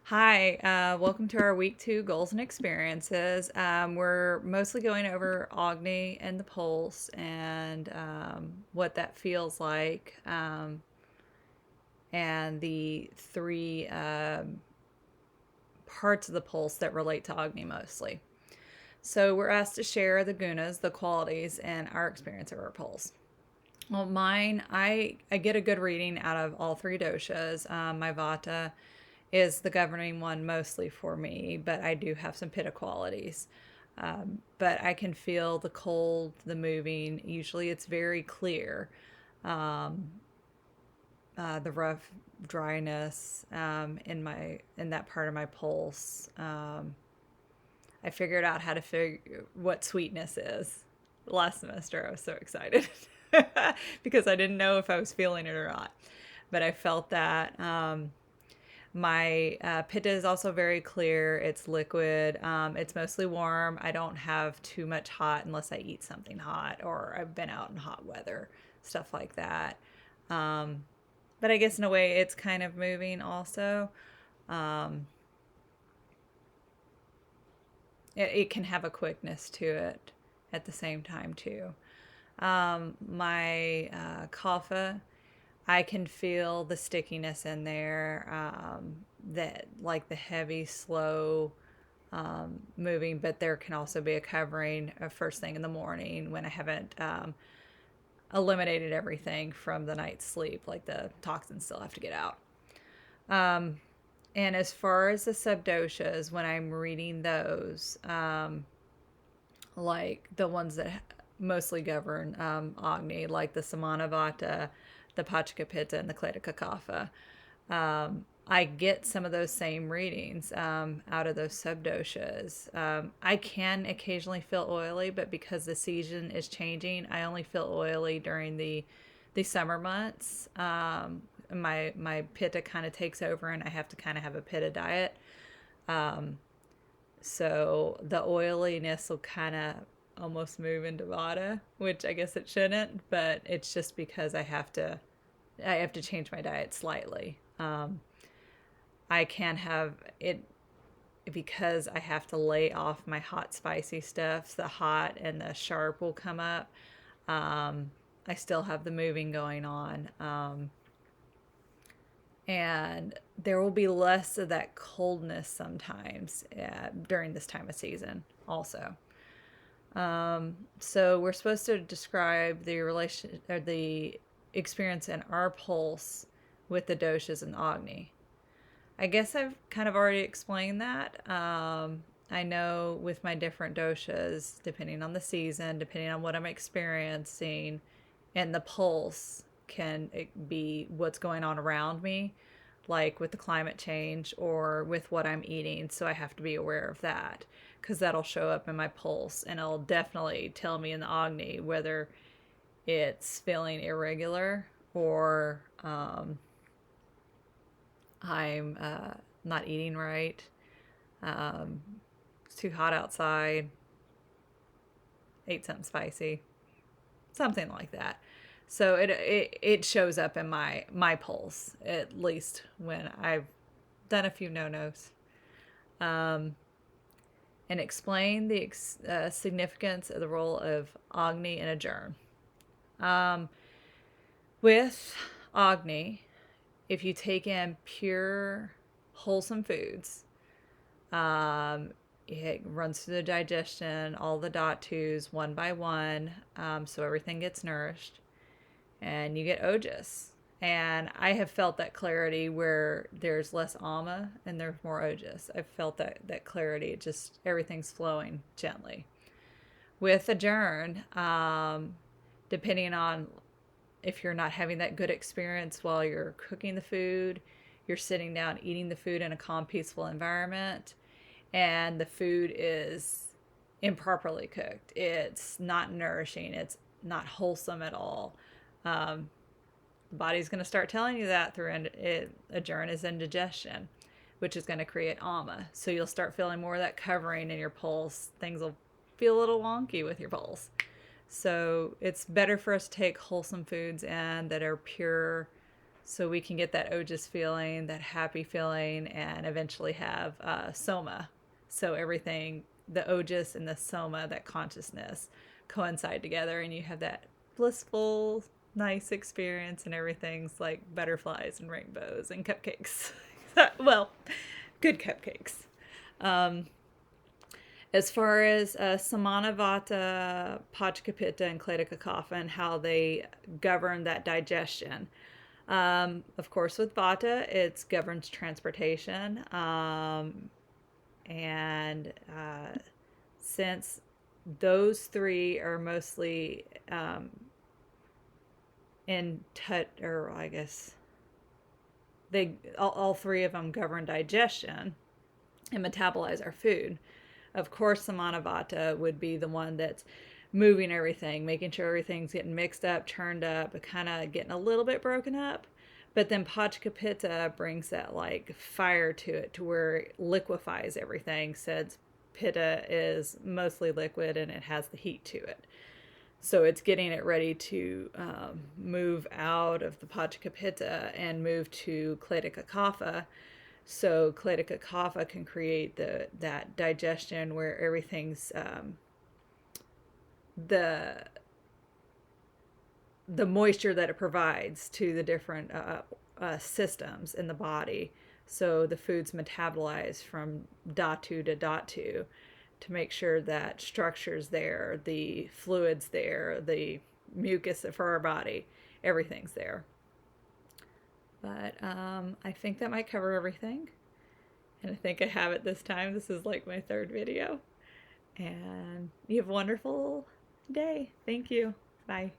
Hi, welcome to our week 2 goals and experiences. We're mostly going over Agni and the pulse and what that feels like, and the three parts of the pulse that relate to Agni mostly. So we're asked to share the gunas, the qualities, and our experience of our pulse. Well, mine, I get a good reading out of all three doshas. My vata is the governing one mostly for me, but I do have some pitta qualities. But I can feel the cold, the moving. Usually it's very clear. Um, the rough dryness in that part of my pulse. I figured out how to figure what sweetness is last semester. I was so excited because I didn't know if I was feeling it or not, but I felt that. My pitta is also very clear. It's liquid. It's mostly warm. I don't have too much hot unless I eat something hot or I've been out in hot weather, stuff like that. Um, but I guess in a way it's kind of moving also. Um, it can have a quickness to it at the same time too. My kapha, I can feel the stickiness in there, that like the heavy, slow moving, but there can also be a covering first thing in the morning when I haven't eliminated everything from the night's sleep, like the toxins still have to get out. Um, and as far as the subdoshas, when I'm reading those, like the ones that mostly govern Agni, like the Samanavata, the Pachakapitta, and the Kletika Kapha, I get some of those same readings out of those subdoshas. I can occasionally feel oily, but because the season is changing, I only feel oily during the summer months. My pitta kind of takes over, and I have to kind of have a pitta diet. Um, so the oiliness will kind of almost move into vata, which I guess it shouldn't, but it's just because I have to change my diet slightly. I can have it because I have to lay off my hot, spicy stuff. The hot and the sharp will come up. Um, I still have the moving going on. And there will be less of that coldness sometimes during this time of season, also. So we're supposed to describe the relation or the experience in our pulse with the doshas and Agni. I guess I've kind of already explained that. I know with my different doshas, depending on the season, depending on what I'm experiencing, and the pulse can it be what's going on around me, like with the climate change or with what I'm eating. So I have to be aware of that because that'll show up in my pulse and it'll definitely tell me in the Agni whether it's feeling irregular or I'm not eating right. Um, it's too hot outside. Ate something spicy, something like that. So it shows up in my pulse at least when I've done a few no nos. Um, and explain the significance of the role of Agni and Ajurn. Um, with Agni, if you take in pure, wholesome foods, Um, it runs through the digestion, all the dhatus one by one, so everything gets nourished, and you get ojas. And I have felt that clarity where there's less ama and there's more ojas. I've felt that clarity. It just everything's flowing gently. With adjourn, depending on if you're not having that good experience while you're cooking the food, you're sitting down eating the food in a calm, peaceful environment, and the food is improperly cooked. It's not nourishing. It's not wholesome at all. Um, the body's going to start telling you that through adjourn is indigestion, which is going to create ama. So you'll start feeling more of that covering in your pulse. Things will feel a little wonky with your pulse. So it's better for us to take wholesome foods in that are pure, so we can get that ojas feeling, that happy feeling, and eventually have soma. So everything, the ojas and the soma, that consciousness, coincide together, and you have that blissful, nice experience, and everything's like butterflies and rainbows and cupcakes. Well, good cupcakes. Um, as far as Samanavata, Pachkapitta, and Kleta and how they govern that digestion. Of course, with Vata, it governs transportation. And since those three are mostly in touch, or I guess all three of them govern digestion and metabolize our food. Of course, Samanavata would be the one that's moving everything, making sure everything's getting mixed up, turned up, kind of getting a little bit broken up. But then Pachkapitta brings that like fire to it, to where it liquefies everything, since Pitta is mostly liquid and it has the heat to it. So it's getting it ready to move out of the Pachkapitta and move to Kleta, so Kleta can create that digestion where everything's the moisture that it provides to the different systems in the body. So the food's metabolized from dhatu to dhatu to make sure that structure's there, the fluids there, the mucus for our body, everything's there. But I think that might cover everything. And I think I have it this time. This is like my third video. And you have a wonderful day. Thank you. Bye.